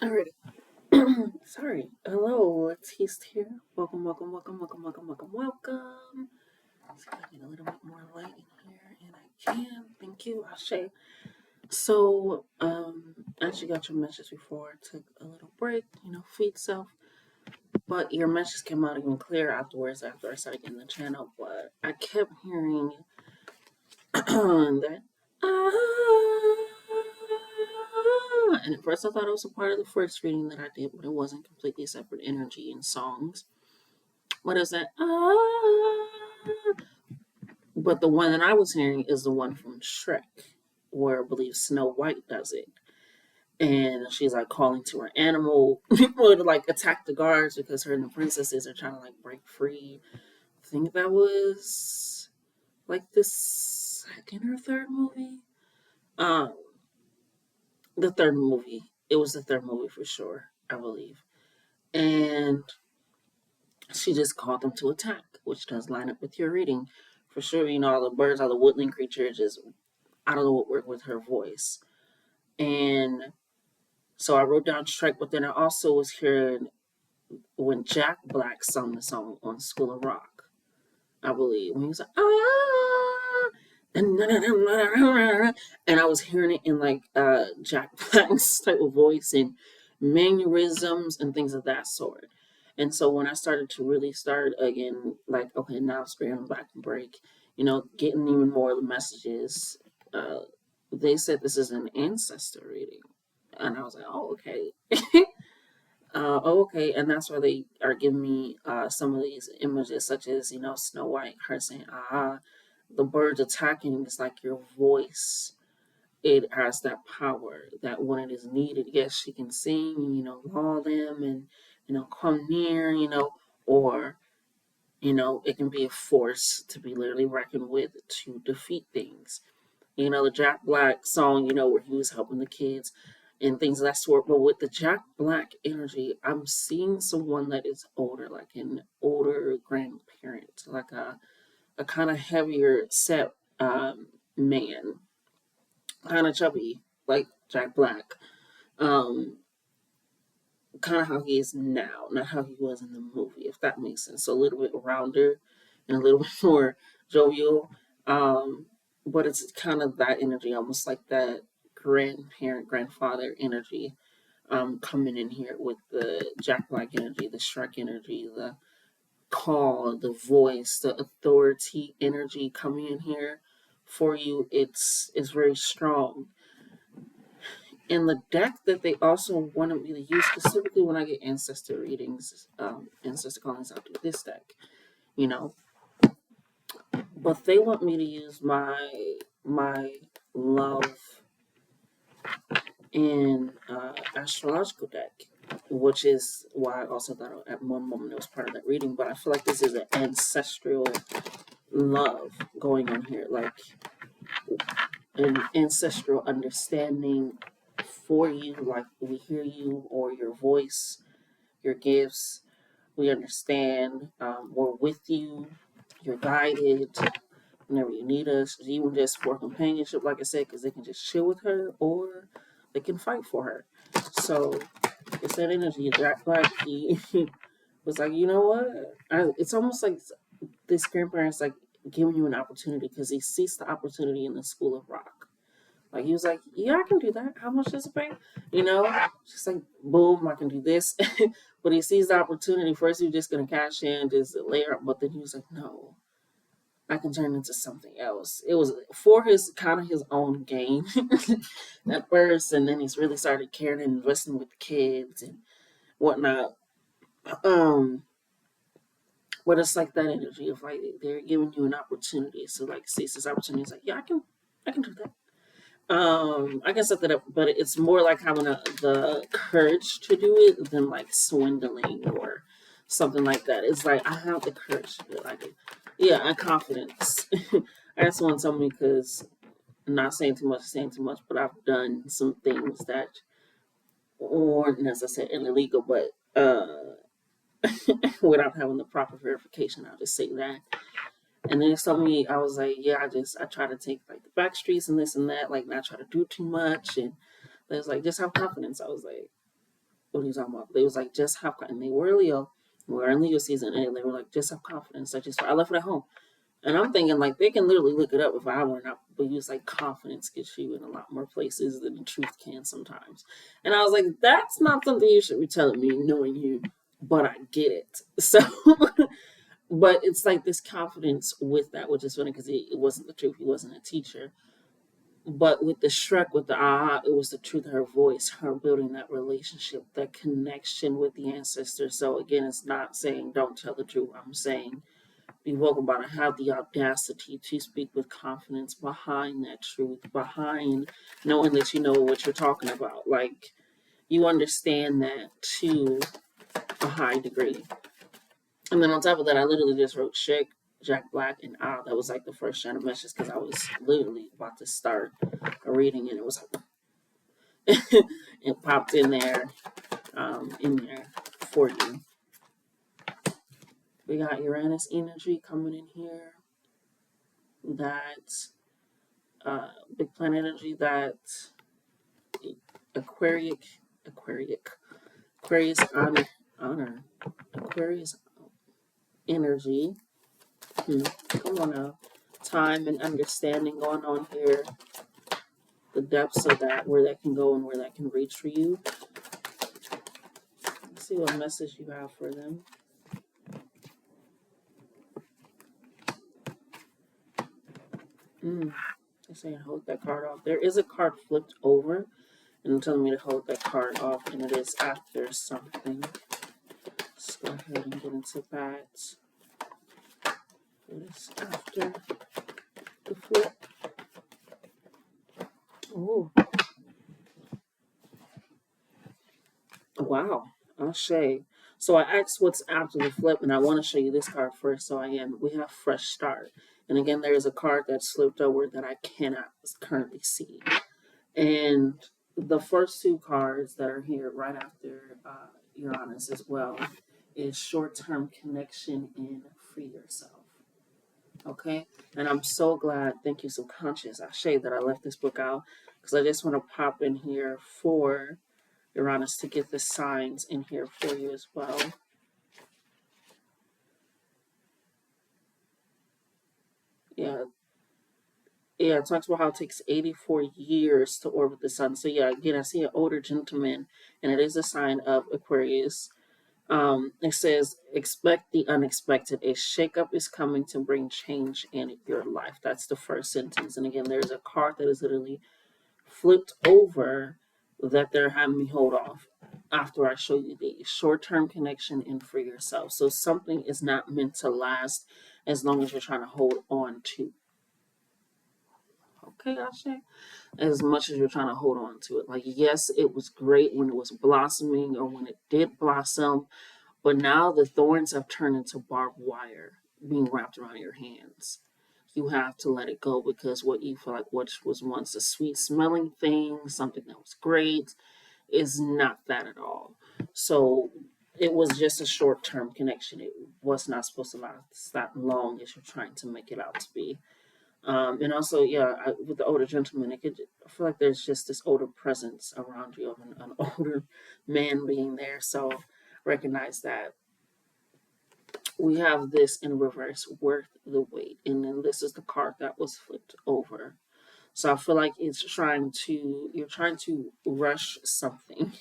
Alrighty. Sorry. Hello, it's Heast here. Welcome, welcome, welcome, welcome, welcome, welcome, welcome. See if I get a little bit more light in here, and I can. Thank you, Ashe. So, I actually got your message before. I took a little break, feed self. But your message came out even clearer afterwards after I started getting the channel. But I kept hearing that. And at first I thought it was a part of the first reading that I did, but it wasn't completely separate energy and songs. What is that? But the one that I was hearing is the one from Shrek, where I believe Snow White does it. And she's like calling to her animal people to like attack the guards because her and the princesses are trying to like break free. I think that was like the second or third movie. Um, the third movie. It was the third movie for sure, I believe. And she just called them to attack, which does line up with your reading. For sure, all the birds, all the woodland creatures just out of the woodwork with her voice. And so I wrote down Shrek, but then I also was hearing when Jack Black sung the song on School of Rock, I believe. When he was like, ah, and I was hearing it in like Jack Black's type of voice and mannerisms and things of that sort. And so when I started to really start again, like, okay, now it's going back and break, getting even more of the messages, uh, they said this is an ancestor reading. And I was like, oh, okay. Okay, and that's why they are giving me some of these images, such as Snow White, her saying, "Ah," the birds attacking is like your voice. It has that power that when it is needed, yes, she can sing, lull them and come near, or it can be a force to be literally reckoned with to defeat things. The Jack Black song, where he was helping the kids and things of that sort. But with the Jack Black energy, I'm seeing someone that is older, like an older grandparent, like a kind of heavier set man, kind of chubby, like Jack Black. Um, kind of how he is now, not how he was in the movie, if that makes sense. So a little bit rounder and a little bit more jovial. Um, but it's kind of that energy, almost like that grandparent, grandfather energy coming in here with the Jack Black energy, the Shrek energy, the call, the voice, the authority energy coming in here for you. It's very strong. And the deck that they also wanted me to use specifically when I get ancestor readings, ancestor callings, I'll do this deck, you know. But they want me to use my love in astrological deck, which is why I also thought at one moment it was part of that reading. But I feel like this is an ancestral love going on here, like an ancestral understanding for you. Like we hear you or your voice, your gifts. We understand. We're with you. You're guided whenever you need us, even just for companionship, like I said, because they can just chill with her or they can fight for her. So it's that energy. Jack Black, he was like, you know what? It's almost like this grandparent's like giving you an opportunity because he sees the opportunity in the School of Rock. Like he was like, yeah, I can do that. How much does it pay? Just like boom, I can do this. But he sees the opportunity. First, he was just gonna cash in, just layer up. But then he was like, no, I can turn into something else. It was for his kind of his own gain at first, and then he's really started caring and investing with the kids and whatnot. Um, but it's like that energy of like they're giving you an opportunity. So like sees this opportunity, it's like, yeah, I can do that. I can set that up, but it's more like having the courage to do it than like swindling or something like that. It's like I have the courage to do it. Like, yeah, and confidence. I just want something because I'm not saying too much, but I've done some things that weren't necessarily illegal, but without having the proper verification, I'll just say that. And then told me, I was like, yeah, I try to take like the back streets and this and that, like not try to do too much. And they was like, just have confidence. I was like, what are you talking about? They was like, just have, and they were Leo. We were in Leo season, and they were like, just have confidence. I left it at home. And I'm thinking, like, they can literally look it up if I were not, but use like confidence gets you in a lot more places than the truth can sometimes. And I was like, that's not something you should be telling me, knowing you, but I get it. So, but it's like this confidence with that, which is funny because it wasn't the truth. He wasn't a teacher. But with the Shrek, with the aha, it was the truth of her voice, her building that relationship, that connection with the ancestors. So again, it's not saying don't tell the truth. I'm saying be vocal about it. Have the audacity to speak with confidence behind that truth, behind knowing that you know what you're talking about. Like you understand that to a high degree. And then on top of that, I literally just wrote Shrek, Jack Black, and Ah. That was like the first China message because I was literally about to start a reading, and it was like it popped in there for you. We got Uranus energy coming in here. That big planet energy. That Aquarius, Aquarius honor, Aquarius energy. Come on now, time and understanding going on here. The depths of that, where that can go and where that can reach for you. Let's see what message you have for them. They're saying hold that card off. There is a card flipped over, and it's telling me to hold that card off, and it is after something. Let's go ahead and get into that. It is after the flip. Oh, wow. Ashe. So I asked what's after the flip, and I want to show you this card first. So we have fresh start. And again, there is a card that's slipped over that I cannot currently see. And the first two cards that are here right after Uranus as well is short-term connection and free yourself. Okay, and I'm so glad, thank you, subconscious, Ashe, that I left this book out because I just want to pop in here for Uranus to get the signs in here for you as well. Yeah, it talks about how it takes 84 years to orbit the sun. So yeah, again, I see an older gentleman, and it is a sign of Aquarius. It says, expect the unexpected. A shakeup is coming to bring change in your life. That's the first sentence. And again, there's a card that is literally flipped over that they're having me hold off after I show you the short-term connection and free yourself. So something is not meant to last as long as you're trying to hold on to. Okay, Ashe? As much as you're trying to hold on to it. Like, yes, it was great when it was blossoming or when it did blossom, but now the thorns have turned into barbed wire being wrapped around your hands. You have to let it go because what you feel like what was once a sweet smelling thing, something that was great, is not that at all. So it was just a short term connection. It was not supposed to last that long as you're trying to make it out to be. And also, yeah, with the older gentleman, I feel like there's just this older presence around you of an older man being there. So recognize that. We have this in reverse, worth the wait. And then this is the card that was flipped over. So I feel like you're trying to rush something,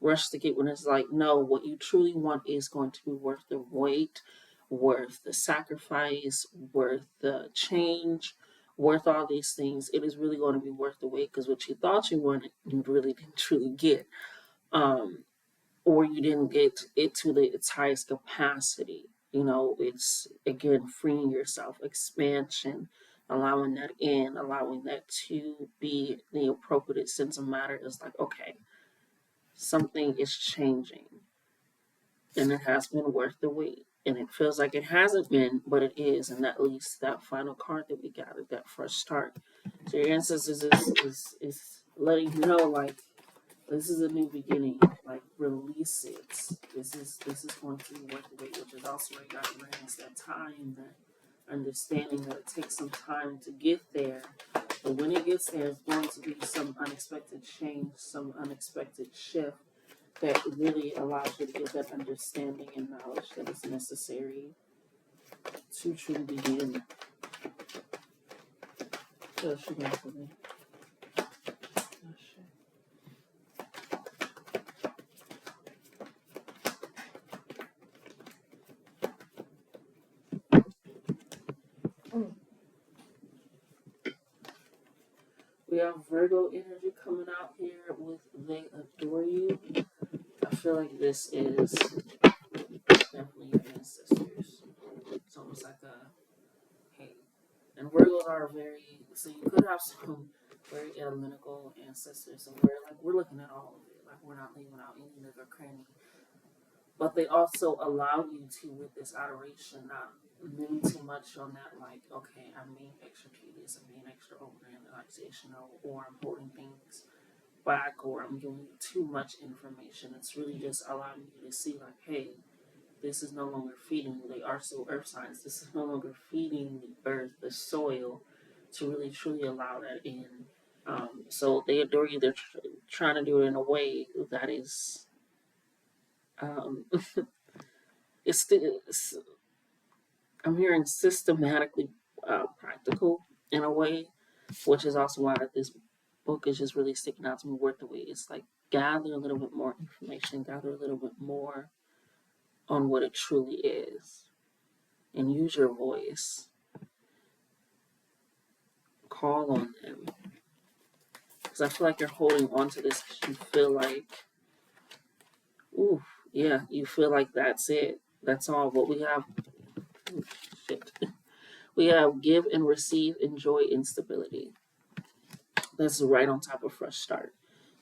rush to get when it's like, no, what you truly want is going to be worth the wait, worth the sacrifice, worth the change, worth all these things. It is really going to be worth the wait because what you thought you wanted, you really didn't truly get. Or you didn't get it to its highest capacity. It's again freeing yourself, expansion, allowing that in, allowing that to be the appropriate sense of matter is like, okay, something is changing and it has been worth the wait. And it feels like it hasn't been, but it is. And that leads to that final card that we got at that fresh start. So your ancestors is letting you know, like, this is a new beginning. Like, release it. This is going to be worth the wait, which is also where God brings that time, that understanding that it takes some time to get there. But when it gets there, it's going to be some unexpected change, some unexpected shift, that really allows you to get that understanding and knowledge that is necessary to truly begin. So she got for me. Oh, shit. We have Virgo energy coming out here with They Adore You. I feel like this is definitely your ancestors. It's almost like a hey. And Virgos are very, so you could have some very analytical ancestors, and we're looking at all of it. Like we're not leaving out any nook or cranny. But they also allow you to, with this adoration, not lean too much on that, like, okay, I'm being extra tedious, I'm being extra organizational, or I'm holding things back, or I'm giving you too much information. It's really just allowing you to see, like, hey, this is no longer feeding. They are still earth signs. This is no longer feeding the earth, the soil, to really truly allow that in. So they adore you. They're trying to do it in a way that is, um, it's I'm hearing systematically practical in a way, which is also why this book is just really sticking out to me. Worth the wait. It's like gather a little bit more information, gather a little bit more on what it truly is, and use your voice. Call on them, because I feel like you're holding on to this. You feel like, ooh, yeah, you feel like that's it. That's all. What we have, ooh, shit. We have give and receive, enjoy instability. That's right on top of fresh start.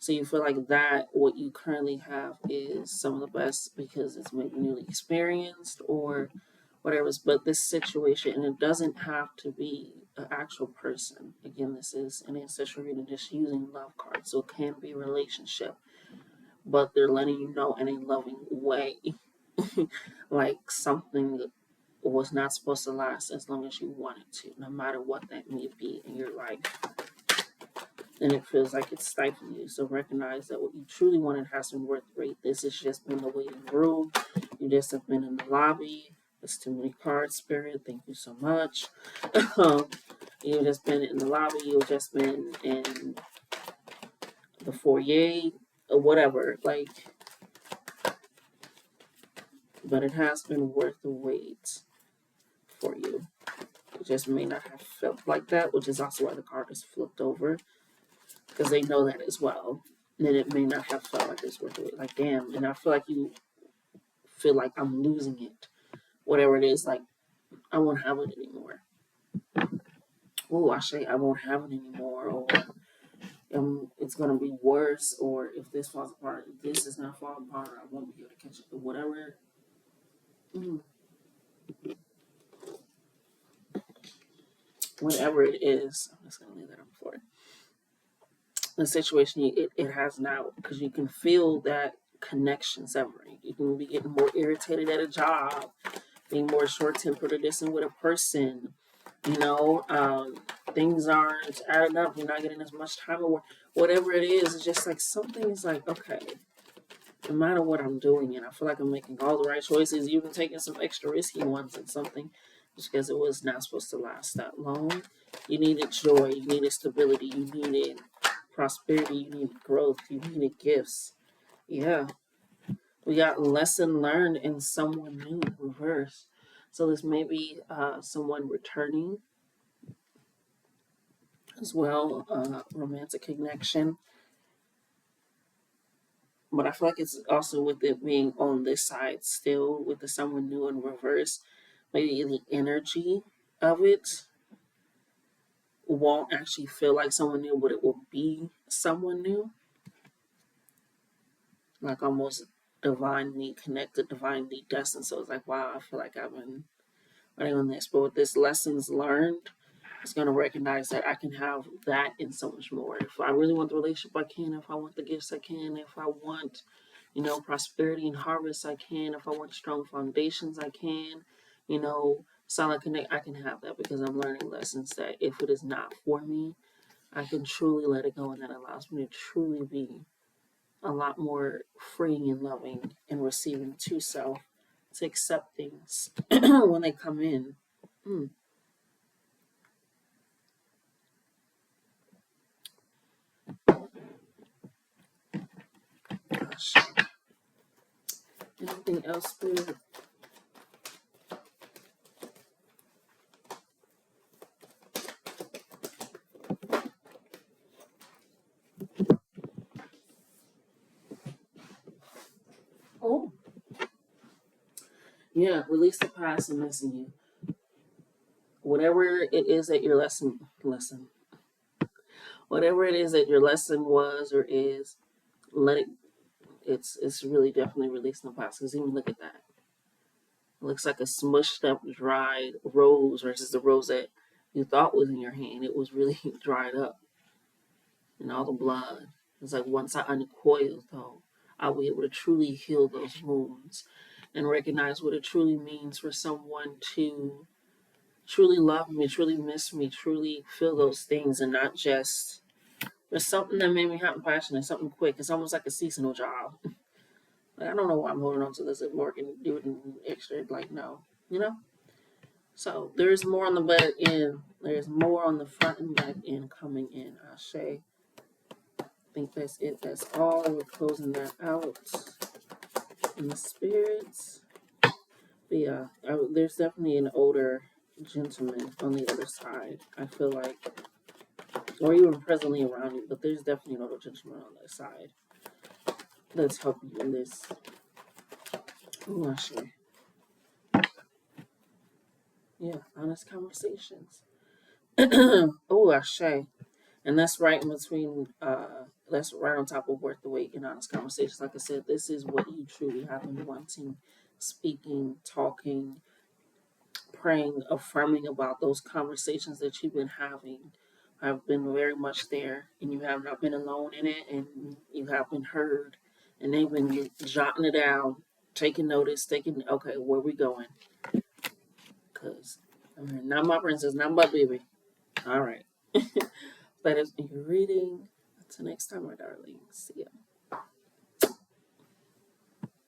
So you feel like that what you currently have is some of the best because it's maybe newly experienced or whatever. But this situation, and it doesn't have to be an actual person. Again, this is an ancestral reading, just using love cards, so it can be a relationship, but they're letting you know in a loving way, like something was not supposed to last as long as you want it to, no matter what that may be in your life. And it feels like it's stifling you. So recognize that what you truly wanted has been worth the wait. This has just been the waiting room. You just have been in the lobby. There's too many cards, Spirit. Thank you so much. You've just been in the lobby. You've just been in the foyer or whatever. Like, but it has been worth the wait for you. It just may not have felt like that, which is also why the card is flipped over. Because they know that as well. Then it may not have felt like it's worth it. Like, damn. And I feel like you feel like I'm losing it. Whatever it is, like, I won't have it anymore. Oh, I say I won't have it anymore. Or it's going to be worse. Or if this falls apart, if this is not falling apart, I won't be able to catch it. Whatever. Mm, whatever it is, I'm just going to leave that on the floor. The situation it has now, because you can feel that connection severing. You can be getting more irritated at a job, being more short tempered or distant with a person. You know, things aren't adding up. You're not getting as much time or whatever it is. It's just like something is like, okay, no matter what I'm doing, and I feel like I'm making all the right choices, even taking some extra risky ones and something, just because it was not supposed to last that long. You needed joy, you needed stability, you needed prosperity, you needed growth, you needed gifts. Yeah, we got lesson learned in someone new reverse. So this may be someone returning as well, romantic connection. But I feel like it's also with it being on this side still with the someone new in reverse. Maybe the energy of it won't actually feel like someone new, but it will be someone new. Like almost divinely connected, divinely destined. So it's like, wow, I feel like I've been running on this. But with this lessons learned, it's going to recognize that I can have that and so much more. If I really want the relationship, I can. If I want the gifts, I can. If I want, prosperity and harvest, I can. If I want strong foundations, I can. Solid connect, I can have that because I'm learning lessons that if it is not for me, I can truly let it go, and that allows me to truly be a lot more freeing and loving and receiving to self to accept things when they come in. Mm, gosh. Anything else, Spirit? Oh, yeah. Release the past and listen you. Whatever it is that your lesson, whatever it is that your lesson was or is, let it. It's really definitely releasing the past. Because even look at that. It looks like a smushed up, dried rose versus the rose that you thought was in your hand. It was really dried up, and all the blood. It's like once I uncoil, though, I'll be able to truly heal those wounds and recognize what it truly means for someone to truly love me, truly miss me, truly feel those things, and not just there's something that made me hot and passionate, something quick. It's almost like a seasonal job. Like, I don't know why I'm holding on to this at work and do it in extra. Like, no, you know. So there's more on the back end. There's more on the front and back end coming in. Ashe. I think that's it. That's all. We're closing that out in the spirits. But yeah, there's definitely an older gentleman on the other side. I feel like, or even presently around you, but there's definitely an older gentleman on that side that's helping you in this. Oh, Ashe. Yeah, honest conversations. Oh, Ashe. And that's right in between, that's right on top of worth the wait in honest conversations. Like I said, this is what you truly have been wanting, speaking, talking, praying, affirming about those conversations that you've been having. Have been very much there, and you have not been alone in it, and you have been heard, and they've been jotting it down, taking notice, taking, okay, where we going? Because, not my princess, not my baby. All right. That has been your reading. Until next time, my darling. See ya.